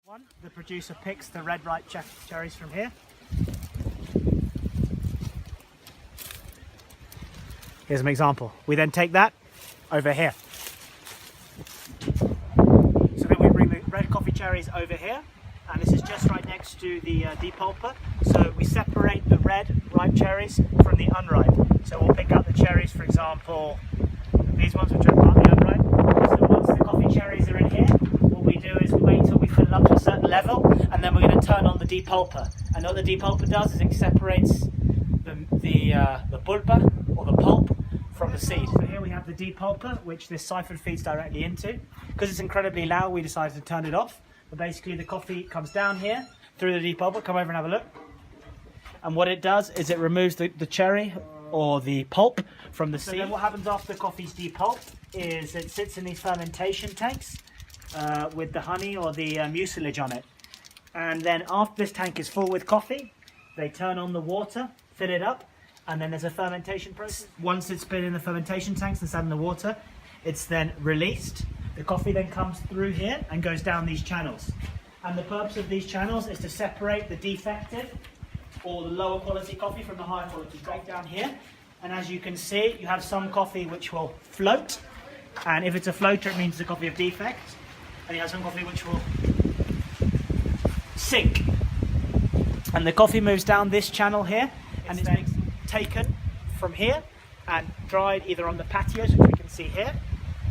The producer picks the red ripe cherries from here. Here's an example. We then take that over here. So then we bring the red coffee cherries over here, and this is just right next to the depulper. So we separate the red ripe cherries from the unripe. So we'll pick up the cherries, for example, these ones which are partly unripe. So once the coffee cherries are in here, what we do is we wait until we fill it up to a certain level, and then we're going to turn on the depulper. And what the depulper does is it separates the pulpa, or the pulp, from the seed. So here we have the depulper, which this siphon feeds directly into. Because it's incredibly loud, we decided to turn it off. But basically the coffee comes down here through the depulper. Come over and have a look. And what it does is it removes the cherry or the pulp from the seed. So then what happens after the coffee's depulped is it sits in these fermentation tanks with the honey or the mucilage on it. And then after this tank is full with coffee, they turn on the water, fill it up, and then there's a fermentation process. Once it's been in the fermentation tanks and sat in the water, it's then released. The coffee then comes through here and goes down these channels. And the purpose of these channels is to separate the defective or the lower quality coffee from the higher quality coffee down here. And as you can see, you have some coffee which will float. And if it's a floater, it means it's a coffee of defect. And you have some coffee which will sink. And the coffee moves down this channel here, and it's then taken from here and dried either on the patios, which we can see here,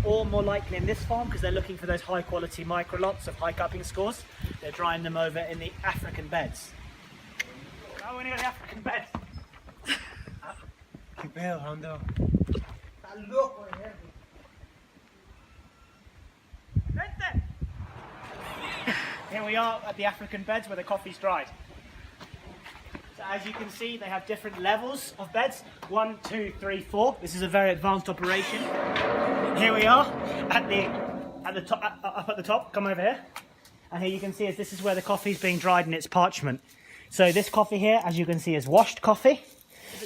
or more likely in this farm, because they're looking for those high quality micro lots of high cupping scores. They're drying them over in the African beds. Oh, we're near the African beds. Here we are at the African beds where the coffee's dried. So as you can see, they have different levels of beds. 1, 2, 3, 4. This is a very advanced operation. Here we are at the top, up at the top. Come over here. And here you can see this is where the coffee is being dried in its parchment. So this coffee here, as you can see, is washed coffee.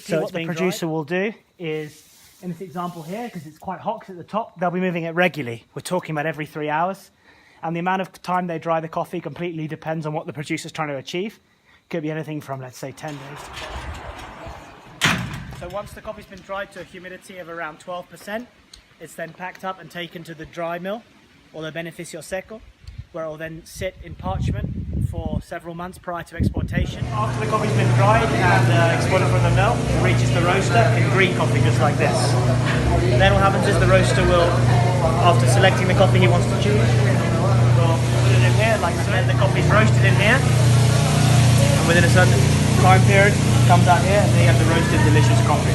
So what the producer will do is, in this example here, because it's quite hot at the top, they'll be moving it regularly. We're talking about every 3 hours. And the amount of time they dry the coffee completely depends on what the producer's trying to achieve. Could be anything from, let's say, 10 days. So once the coffee's been dried to a humidity of around 12%, it's then packed up and taken to the dry mill, or the beneficio seco, where it will then sit in parchment for several months prior to exportation. After the coffee's been dried and exported from the mill, it reaches the roaster in green coffee, just like this. And then what happens is the roaster will, after selecting the coffee he wants to choose, will put it in here, like so. Then the coffee's roasted in here. Within a certain time period, comes out here, and then you have the roasted delicious coffee.